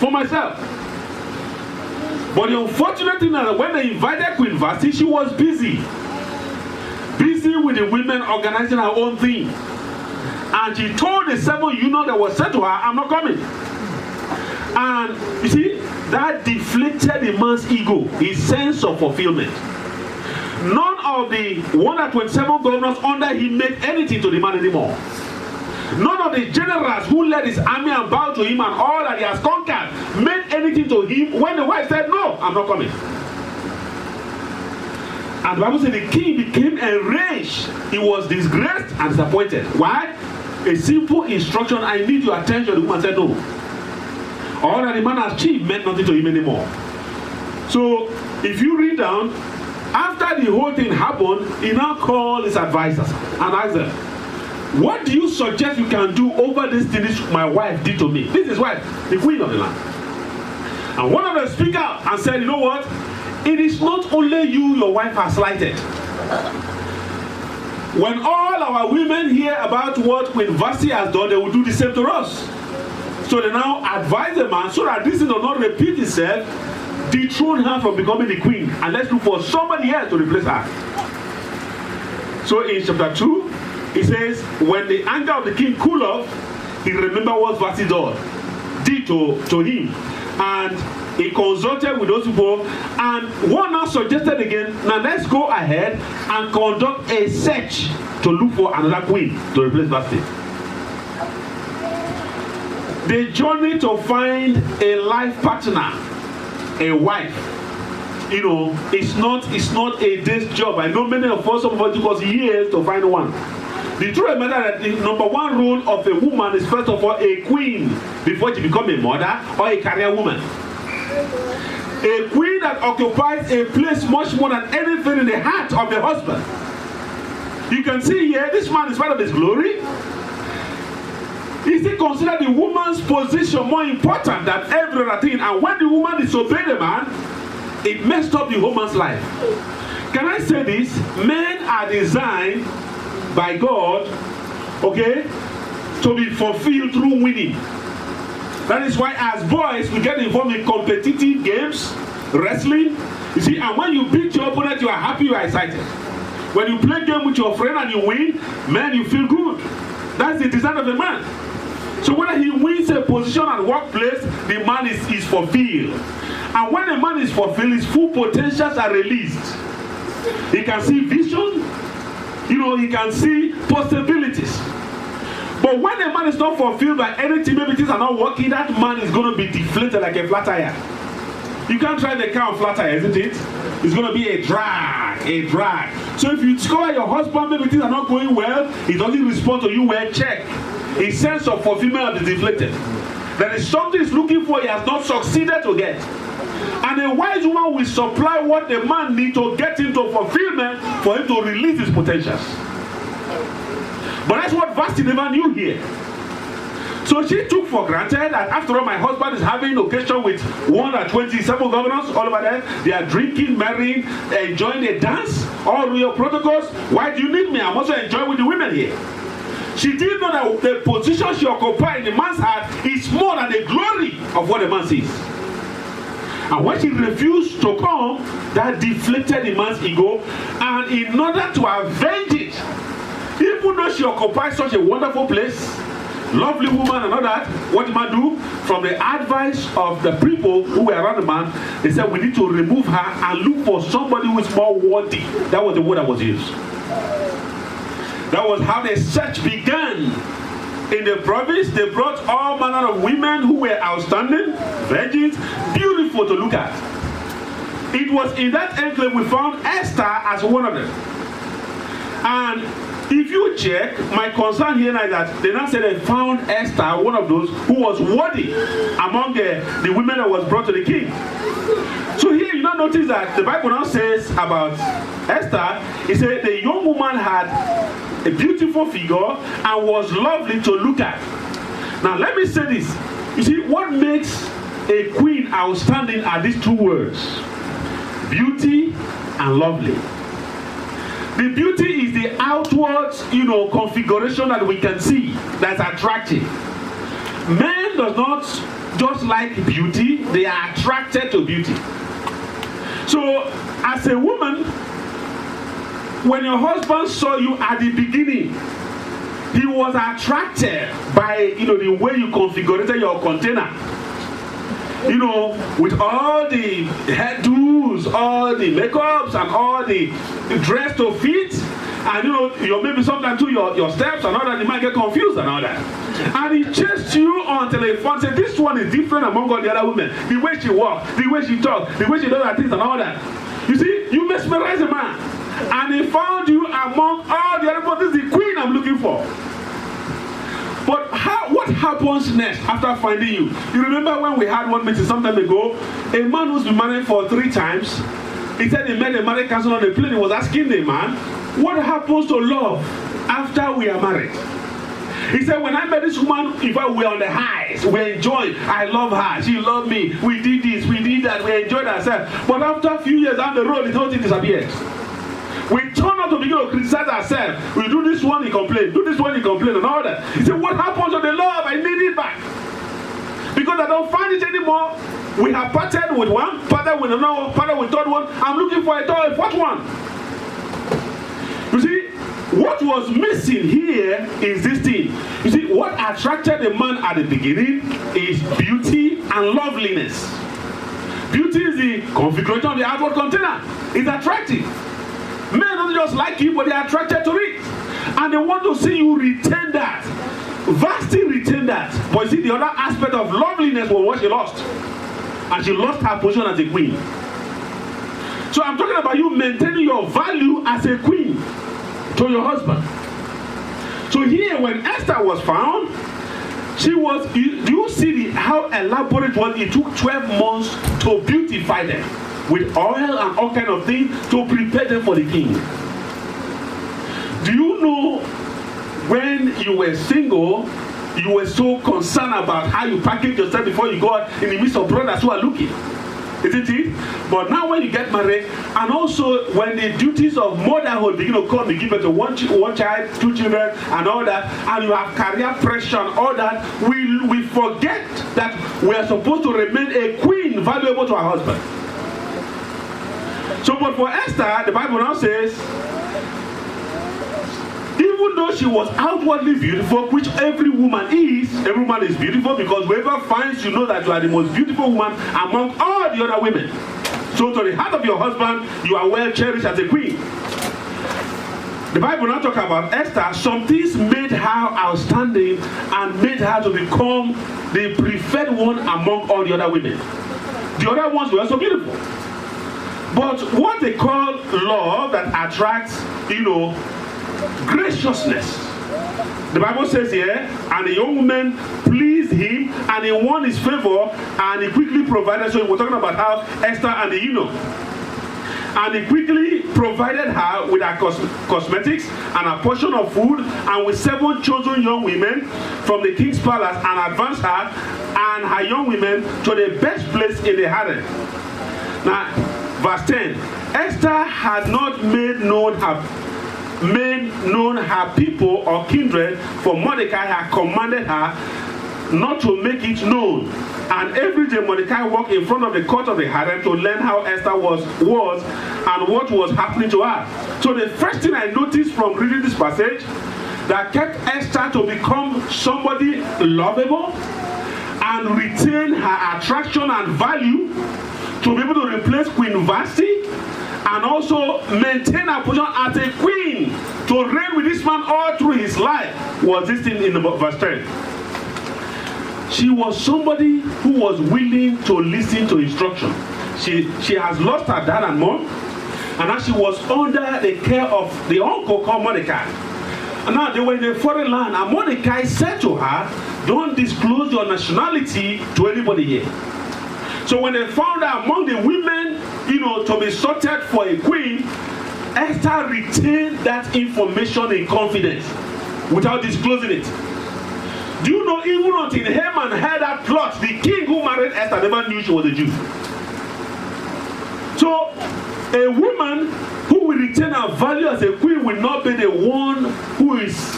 for myself. But the unfortunate thing is that when they invited Queen Vashti, she was busy with the women organizing her own thing. And she told the 7 eunuchs that was said to her, I'm not coming. And you see, that deflated the man's ego, his sense of fulfillment. None of the 127 governors under him made anything to the man anymore. None of the generals who led his army and bowed to him and all that he has conquered made anything to him when the wife said, no, I'm not coming. And the Bible said the king became enraged. He was disgraced and disappointed. Why? A simple instruction, I need your attention. The woman said no. All that the man has achieved meant nothing to him anymore. So, if you read down, after the whole thing happened, he now called his advisors and asked them, what do you suggest you can do over this thing my wife did to me? This is wife, the queen of the land. And one of them speak out and said, you know what? It is not only you your wife has slighted. When all our women hear about what Queen Vashti has done, they will do the same to us. So they now advise the man so that this does not repeat itself, dethrone her from becoming the queen, and let's look for somebody else to replace her. So in chapter 2, it says, when the anger of the king cooled off, he remembered what Vashti did to him. And he consulted with those people, and one now suggested again, now let's go ahead and conduct a search to look for another queen to replace Vashti. The journey to find a life partner, a wife, you know, it's not a day's job. I know many of us, some of us took us years to find one. The truth of the matter is that the number one role of a woman is first of all a queen before she becomes a mother or a career woman. A queen that occupies a place much more than anything in the heart of the husband. You can see here, this man is part of his glory. He still considered the woman's position more important than every other thing. And when the woman disobeyed the man, it messed up the woman's life. Can I say this? Men are designed by God, okay, to be fulfilled through winning. That is why as boys we get involved in competitive games, wrestling. You see, and when you beat your opponent, you are happy, you are excited. When you play game with your friend and you win, man, you feel good. That's the design of the man. So when he wins a position at workplace, the man is fulfilled. And when a man is fulfilled, his full potentials are released. He can see vision, you know, he can see possibilities. But when a man is not fulfilled by anything, maybe things are not working, that man is going to be deflated like a flat tire. You can't drive a car on flat tire, isn't it? It's going to be a drag. So if you discover your husband, maybe things are not going well, he doesn't respond to you well, check. His sense of fulfillment is deflated. There is something he's looking for, he has not succeeded to get. And a wise woman will supply what the man needs to get into fulfillment for him to release his potentials. But that's what Vashti never knew here. So she took for granted that after all, my husband is having occasion with 127 governors all over there. They are drinking, marrying, enjoying a dance, all royal protocols. Why do you need me? I'm also enjoying with the women here. She didn't know that the position she occupied in the man's heart is more than the glory of what the man sees. And when she refused to come, that deflated the man's ego. And in order to avenge it, even though she occupied such a wonderful place, lovely woman and all that, what did man do? From the advice of the people who were around the man, they said we need to remove her and look for somebody who is more worthy. That was the word that was used. That was how the search began. In the province, they brought all manner of women who were outstanding, virgins, beautiful to look at. It was in that enclave we found Esther as one of them. And if you check, my concern here is that they now say they found Esther, one of those who was worthy among the women that was brought to the king. So here you now notice that the Bible now says about Esther, it said the young woman had a beautiful figure and was lovely to look at. Now let me say this. You see, what makes a queen outstanding are these two words: beauty and lovely. The beauty is the outward, configuration that we can see that's attractive. Man does not just like beauty, they are attracted to beauty. So, as a woman, when your husband saw you at the beginning, he was attracted by the way you configured your container. With all the hairdos, all the makeups, and all the dress to fit, and maybe sometimes too your steps and all that, you might get confused and all that. And he chased you until he found said this one is different among all the other women. The way she walks, the way she talks, the way she does her things and all that. You see, you mesmerize a man. And he found you among all the other people. This is the queen I'm looking for. But what happens next after finding you? You remember when we had one meeting some time ago, a man who's been married for 3 times, he said he met a married cousin on the plane. He was asking the man, what happens to love after we are married? He said, when I met this woman, in fact, we are on the highs. We enjoyed. I love her. She loved me. We did this. We did that. We enjoyed ourselves. But after a few years down the road, the whole thing disappears. We turn out to begin to criticize ourselves. We do this one, he complain. Do this one, he complain, and all that. He said, what happens to the love? I need it back. Because I don't find it anymore. We have parted with one, parted with another, parted with third one. I'm looking for a fourth one. You see, what was missing here is this thing. You see, what attracted the man at the beginning is beauty and loveliness. Beauty is the configuration of the outward container. It's attractive. Men don't just like you, but they are attracted to it. And they want to see you retain that. Vasti retained that. But you see, the other aspect of loveliness was what she lost. And she lost her position as a queen. So I'm talking about you maintaining your value as a queen to your husband. So here, when Esther was found, she was, do you see how elaborate it was? It took 12 months to beautify them with oil and all kind of things to prepare them for the king. Do you know when you were single, you were so concerned about how you package yourself before you go out in the midst of brothers who are looking? Isn't it? But now when you get married, and also when the duties of motherhood begin to come, you give birth to one child, 2 children, and all that, and you have career pressure and all that, we forget that we are supposed to remain a queen valuable to our husband. So, but for Esther, the Bible now says, even though she was outwardly beautiful, which every woman is beautiful, because whoever finds you know that you are the most beautiful woman among all the other women. So to the heart of your husband, you are well cherished as a queen. The Bible now talks about Esther. Some things made her outstanding and made her to become the preferred one among all the other women. The other ones were also beautiful. But what they call love that attracts, graciousness. The Bible says here, and the young woman pleased him, and he won his favor, and he quickly provided. So we're talking about how Esther and the eunuch. And he quickly provided her with her cosmetics and a portion of food, and with 7 chosen young women from the king's palace, and advanced her and her young women to the best place in the harem. Now, verse 10, Esther had not made known her people or kindred, for Mordecai had commanded her not to make it known. And every day Mordecai walked in front of the court of the harem to learn how Esther was and what was happening to her. So the first thing I noticed from reading this passage that kept Esther to become somebody lovable and retain her attraction and value, to be able to replace Queen Vasti, and also maintain her position as a queen, to reign with this man all through his life, was this thing in verse 10. She was somebody who was willing to listen to instruction. She has lost her dad and mom, and now she was under the care of the uncle called Mordecai. And now they were in a foreign land, and Mordecai said to her, don't disclose your nationality to anybody here. So when they found her among the women, to be sorted for a queen, Esther retained that information in confidence without disclosing it. Do you know, even until Haman heard that plot, the king who married Esther never knew she was a Jew. So a woman who will retain her value as a queen will not be the one who is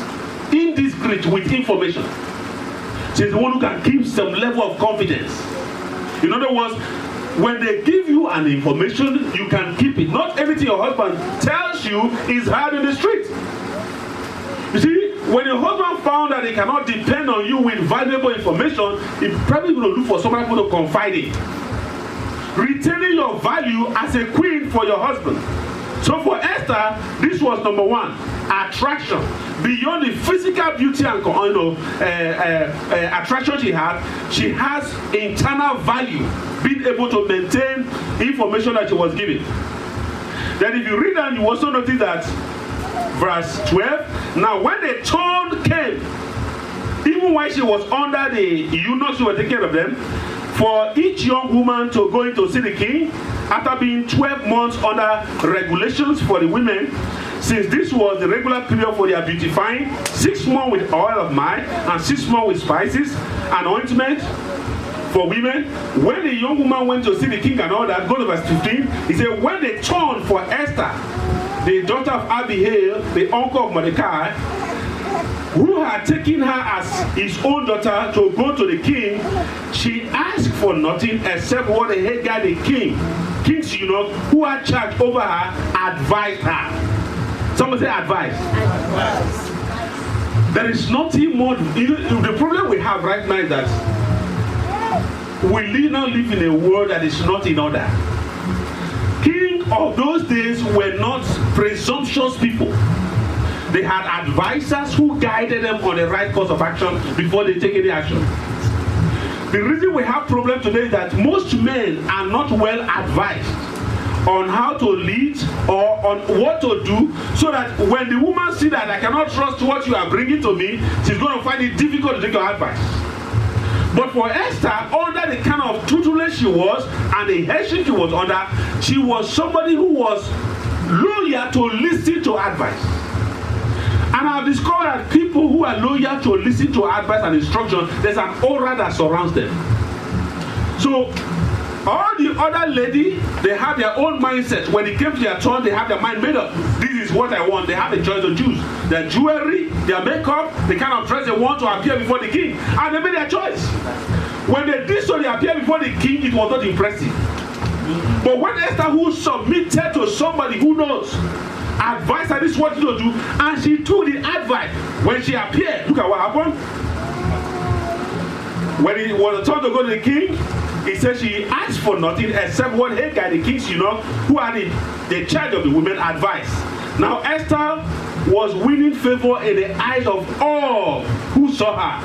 indiscreet with information. See, She's the one who can keep some level of confidence. In other words, when they give you an information, you can keep it. Not everything your husband tells you is heard in the street. You see, when your husband found that he cannot depend on you with valuable information, he probably will look for somebody to confide in. Retaining your value as a queen for your husband. So for Esther, this was number one, attraction. Beyond the physical beauty and attraction she has internal value, being able to maintain information that she was given. Then if you read that, you also notice that verse 12, now when the turn came, even while she was under the eunuchs who were taking care of them, for each young woman to go in to see the king, after being 12 months under regulations for the women, since this was the regular period for their beautifying, 6 months with oil of myrrh, and 6 months with spices and ointment for women. When the young woman went to see the king and all that, go to verse 15, he said, when they turned for Esther, the daughter of Abihail, the uncle of Mordecai, who had taken her as his own daughter to go to the king, she asked for nothing except what the head guy, the king's eunuch, who had charge over her, advised her. Someone say advice. There is nothing more. The problem we have right now is that we now live in a world that is not in order. King of those days were not presumptuous people. They had advisors who guided them on the right course of action before they take any action. The reason we have problem today is that most men are not well advised on how to lead or on what to do, so that when the woman sees that I cannot trust what you are bringing to me, she's going to find it difficult to take your advice. But for Esther, under the kind of tutelage she was and the headship she was under, she was somebody who was loyal to listen to advice. And I've discovered that people who are loyal to listen to advice and instruction, there's an aura that surrounds them. So all the other ladies, they have their own mindset. When it came to their turn, they have their mind made up. This is what I want. They have a choice to choose. Their jewelry, their makeup, the kind of dress they want to appear before the king. And they made their choice. When they did so, they appeared before the king, it was not impressive. But when Esther, who submitted to somebody who knows, advised her, this is what to do, and she took the advice. When she appeared, look at what happened. When it was time to go to the king, he said she asked for nothing except what Hegai, the king's eunuch, who had the charge of the women, advised. Now Esther was winning favor in the eyes of all who saw her.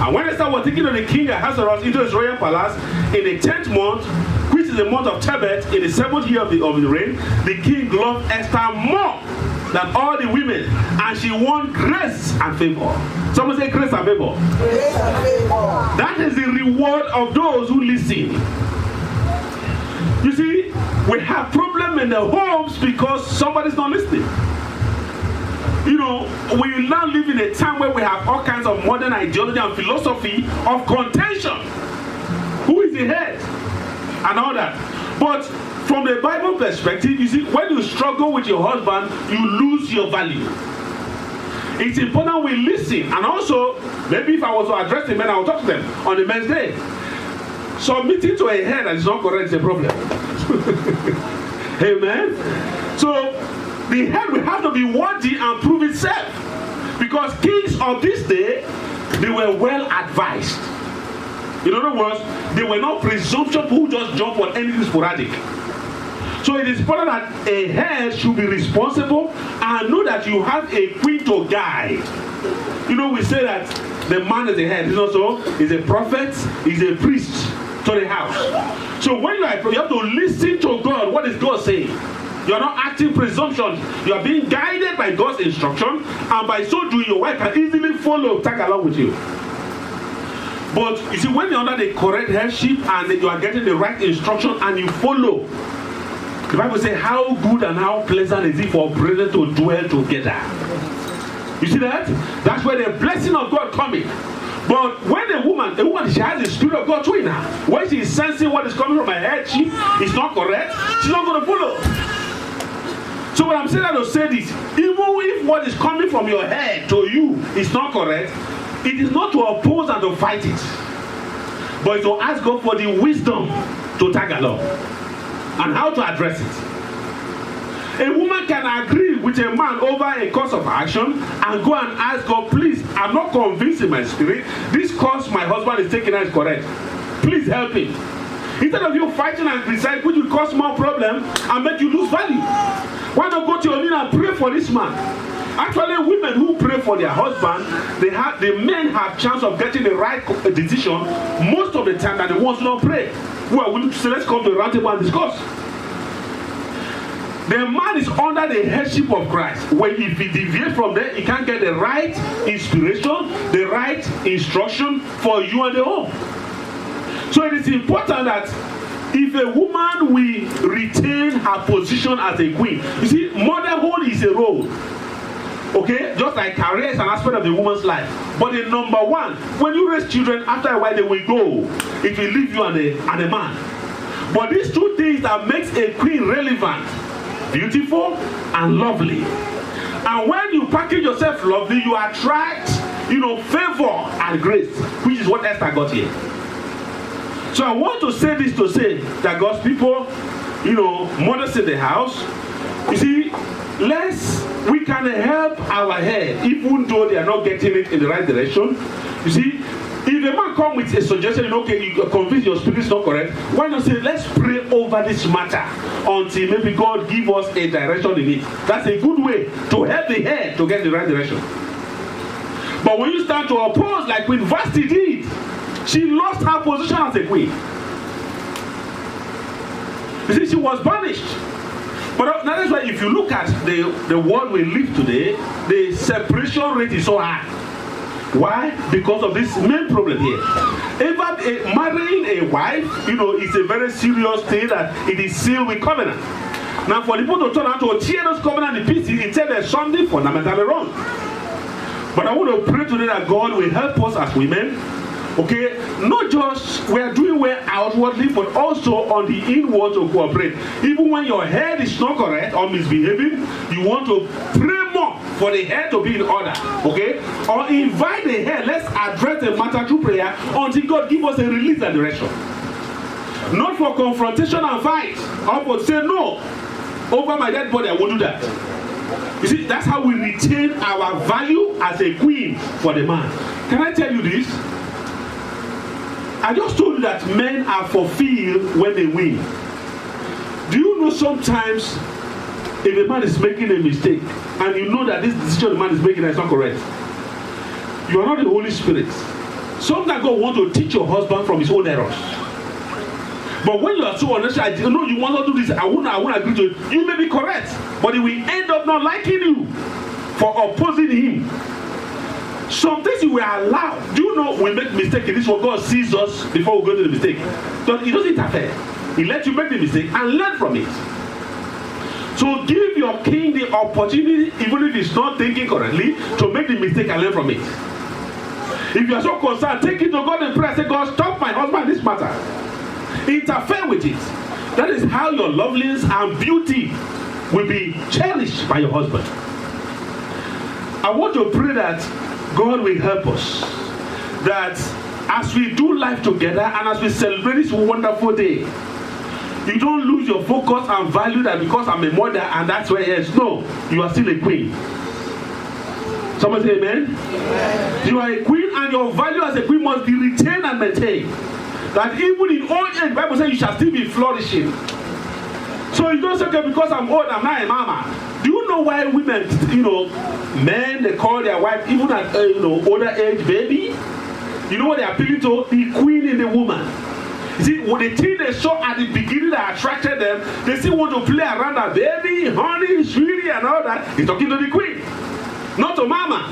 And when Esther was taken to the king Ahasuerus into his royal palace in the 10th month, which is the month of Tebet, in the 7th year of the reign, the king loved Esther more than all the women, and she won grace and favor. Someone say grace and favor. Grace and favor. That is the reward of those who listen. You see, we have problem in the homes because somebody's not listening. You know, we now live in a time where we have all kinds of modern ideology and philosophy of contention. Who is the head? And all that. But from the Bible perspective, you see, when you struggle with your husband, you lose your value. It's important we listen. And also, maybe if I was to address the men, I would talk to them on the men's day. Submitting to a head that is not correct is a problem. Amen? So, the head will have to be worthy and prove itself. Because kings of this day, they were well advised. In other words, they were not presumptuous who just jump on anything sporadic. So it is important that a head should be responsible and know that you have a queen to guide. You know, we say that the man is the head. Is not so? He's a prophet, he's a priest to the house. So when you are a prophet, you have to listen to God. What is God saying? You are not acting presumption. You are being guided by God's instruction, and by so doing, your wife can easily follow, tag along with you. But you see, when you're under the correct headship and you are getting the right instruction and you follow, the Bible says, how good and how pleasant is it for brethren to dwell together. You see that? That's where the blessing of God coming. But when a woman, she has the Spirit of God in her. When she is sensing what is coming from her headship is not correct, she's not going to follow. So what I'm saying to say this, even if what is coming from your head to you is not correct, it is not to oppose and to fight it, but to ask God for the wisdom to tag along and how to address it. A woman can agree with a man over a course of action and go and ask God, please, I'm not convinced in my spirit. This course my husband is taking is correct. Please help him. Instead of you fighting and criticizing, which will cause more problem and make you lose value. Why not go to your knee and pray for this man? Actually, women who pray for their husband, the men have chance of getting the right decision most of the time than the ones who don't pray. Who are willing to say, let's come to the round table and discuss. The man is under the headship of Christ. When if he deviates from there, he can't get the right inspiration, the right instruction for you and the home. So it is important that if a woman will retain her position as a queen, you see, motherhood is a role. Okay, just like career is an aspect of the woman's life. But the number one, when you raise children, after a while they will go. It will leave you and a man. But these two things that makes a queen relevant, beautiful and lovely. And when you package yourself lovely, you attract, favor and grace, which is what Esther got here. So I want to say this to say that God's people, mothers in the house, you see, we can help our head even though they are not getting it in the right direction. You see, if a man come with a suggestion, okay, you convince your spirit is not correct, why not say, let's pray over this matter until maybe God give us a direction in it. That's a good way to help the head to get the right direction. But when you start to oppose, like Queen Vashti did, she lost her position as a queen. You see, she was banished. But that is why if you look at the world we live today, the separation rate is so high. Why? Because of this main problem here. Marrying a wife, is a very serious thing that it is sealed with covenant. Now for people to turn out to tear those covenant in pieces, it said there's something fundamentally wrong. But I want to pray today that God will help us as women. Okay, not just we are doing well outwardly, but also on the inward to cooperate. Even when your head is not correct or misbehaving, you want to pray more for the head to be in order. Okay, or invite the head. Let's address the matter through prayer until God give us a release and direction. Not for confrontation and fight, or for say no over my dead body. I won't do that. You see, that's how we retain our value as a queen for the man. Can I tell you this? I just told you that men are fulfilled when they win. Do you know sometimes if a man is making a mistake and you know that this decision the man is making is not correct, you are not the Holy Spirit. Sometimes God wants to teach your husband from his own errors. But when you are so honest, I know you want to do this, I won't agree to it. You may be correct, but he will end up not liking you for opposing him. Some things you will allow. Do you know we make mistake in this one? God sees us before we go to the mistake. So he doesn't interfere. He lets you make the mistake and learn from it. So give your king the opportunity, even if he's not thinking correctly, to make the mistake and learn from it. If you are so concerned, take it to God and pray. Say, God, stop my husband in this matter. Interfere with it. That is how your loveliness and beauty will be cherished by your husband. I want to pray that God will help us, that as we do life together and as we celebrate this wonderful day, you don't lose your focus and value that because I'm a mother and that's where it is. No, you are still a queen. Someone say amen? Amen. You are a queen and your value as a queen must be retained and maintained. That even in old age, the Bible says you shall still be flourishing. So you don't say, okay, because I'm old, I'm not a mama. Do you know why women, men, they call their wife, even at, older age, baby? You know what they're appealing to? The queen in the woman. You see, when the thing they saw at the beginning that attracted them, they still want to play around that baby, honey, sweetie, and all that. He's talking to the queen, not to mama.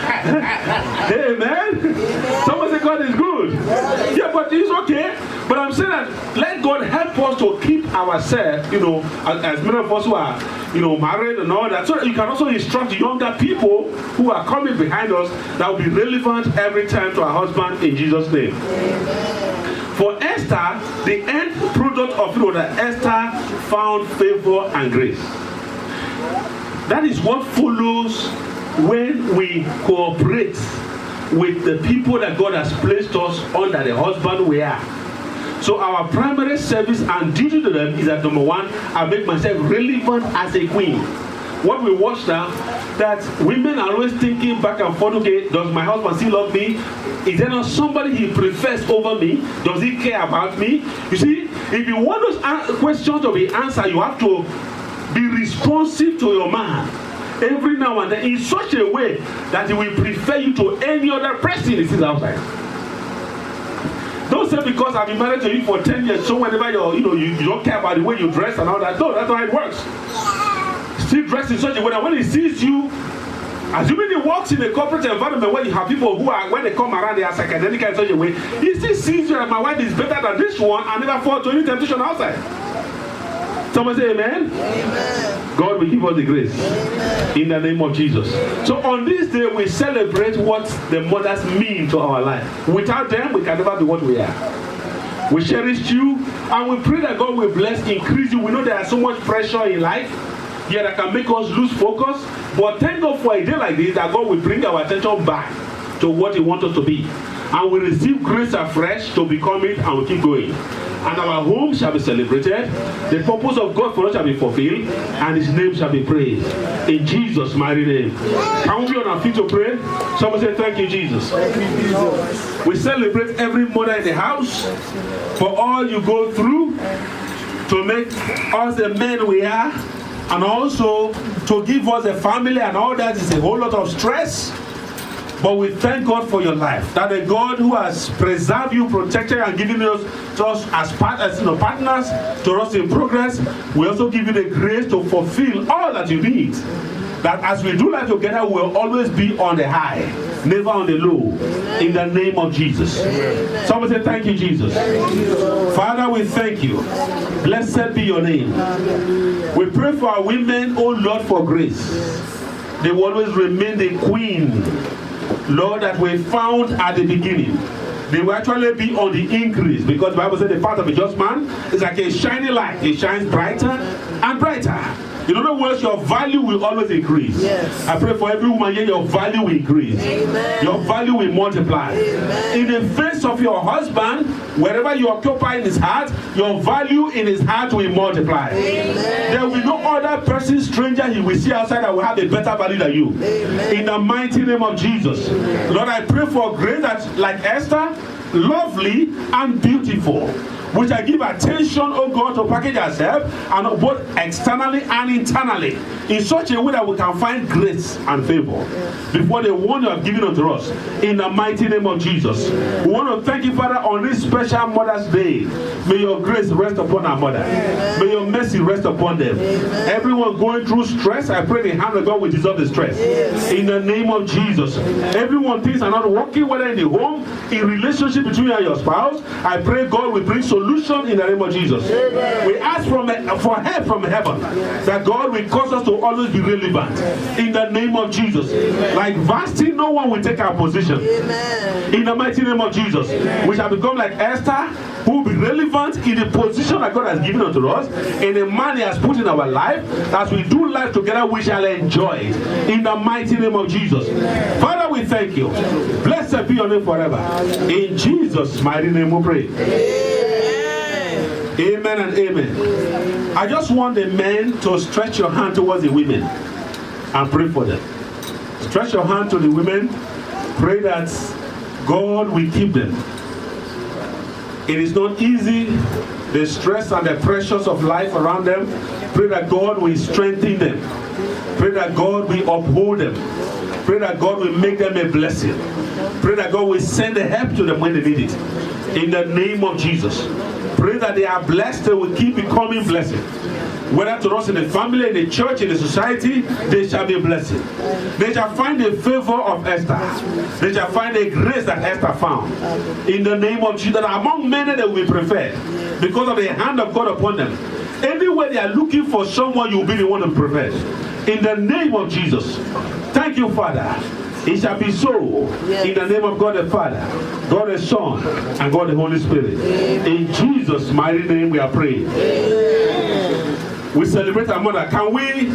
Amen. Someone say God is good. Yeah, but it's okay. But I'm saying that let God help us to keep ourselves, as many of us who are, married and all that, so that you can also instruct younger people who are coming behind us that will be relevant every time to our husband in Jesus' name. For Esther, the end product of that Esther found favor and grace. That is what follows when we cooperate with the people that God has placed us under, the husband we are. So our primary service and duty to them is that, number one, I make myself relevant as a queen. What we watch now, that women are always thinking back and forth, okay, does my husband still love me? Is there not somebody he prefers over me? Does he care about me? You see, if you want those questions to be answered, you have to be responsive to your man every now and then in such a way that he will prefer you to any other person he sees outside. Don't say because I've been married to you for 10 years, so whenever you don't care about the way you dress and all that. No, that's not how it works. Still dress in such a way that when he sees you, assuming he works in a corporate environment where you have people who are, when they come around, they are psychedelic in such a way, he still sees you that my wife is better than this one and never fall to any temptation outside. Someone say amen? Amen. God will give us the grace. Amen. In the name of Jesus. So on this day, we celebrate what the mothers mean to our life. Without them, we can never be what we are. We cherish you, and we pray that God will bless, increase you. We know there is so much pressure in life that can make us lose focus. But thank God for a day like this, that God will bring our attention back to what He wants us to be. And we receive grace afresh to become it, and we keep going. And our home shall be celebrated. The purpose of God for us shall be fulfilled, and His name shall be praised. In Jesus' mighty name. Can we be on our feet to pray? Someone say, thank you, Jesus. Thank you, Jesus. We celebrate every mother in the house for all you go through to make us the men we are, and also to give us a family, and all that is a whole lot of stress. But we thank God for your life. That the God who has preserved you, protected you, and given us to us as partners, to us in progress, we also give you the grace to fulfill all that you need. That as we do life together, we'll always be on the high, never on the low. In the name of Jesus. Someone say, thank you, Jesus. Thank you, Father, we thank you. Blessed be your name. We pray for our women, oh Lord, for grace. They will always remain the queen, Lord, that we found at the beginning. They will actually be on the increase, because the Bible said the path of a just man is like a shiny light. It shines brighter and brighter. In other words, your value will always increase. Yes. I pray for every woman here, your value will increase. Amen. Your value will multiply. Amen. In the face of your husband, wherever you occupy in his heart, your value in his heart will multiply. Amen. There will be no other person, stranger he will see outside that will have a better value than you. Amen. In the mighty name of Jesus. Amen. Lord, I pray for grace that, like Esther, lovely and beautiful. We shall give attention, oh God, to package ourselves, and both externally and internally, in such a way that we can find grace and favor before the one you have given unto us. In the mighty name of Jesus. We want to thank you, Father, on this special Mother's Day. May your grace rest upon our mother. May your mercy rest upon them. Everyone going through stress, I pray the hand of God will dissolve the stress. In the name of Jesus. Everyone things are not working, whether in the home, in relationship between you and your spouse, I pray God will bring solution in the name of Jesus. We ask for help from heaven, that God will cause us to always be relevant in the name of Jesus. Like Vashti, no one will take our position. In the mighty name of Jesus. We shall become like Esther, who will be relevant in the position that God has given unto us, in the man He has put in our life. As we do life together, we shall enjoy it in the mighty name of Jesus. Father, we thank you. Blessed be your name forever. In Jesus' mighty name we pray. Amen and amen. I just want the men to stretch your hand towards the women and pray for them. Stretch your hand to the women. Pray that God will keep them. It is not easy, the stress and the pressures of life around them. Pray that God will strengthen them. Pray that God will uphold them. Pray that God will make them a blessing. Pray that God will send the help to them when they need it. In the name of Jesus. Pray that they are blessed, they will keep becoming blessing. Whether to us in the family, in the church, in the society, they shall be a blessing. They shall find the favor of Esther. They shall find the grace that Esther found. In the name of Jesus, that among many they will be preferred because of the hand of God upon them. Anywhere they are looking for someone, you will be the one to prefer. In the name of Jesus. Thank you, Father. It shall be so in the name of God the Father, God the Son, and God the Holy Spirit. In Jesus' mighty name we are praying. We celebrate our mother. Can we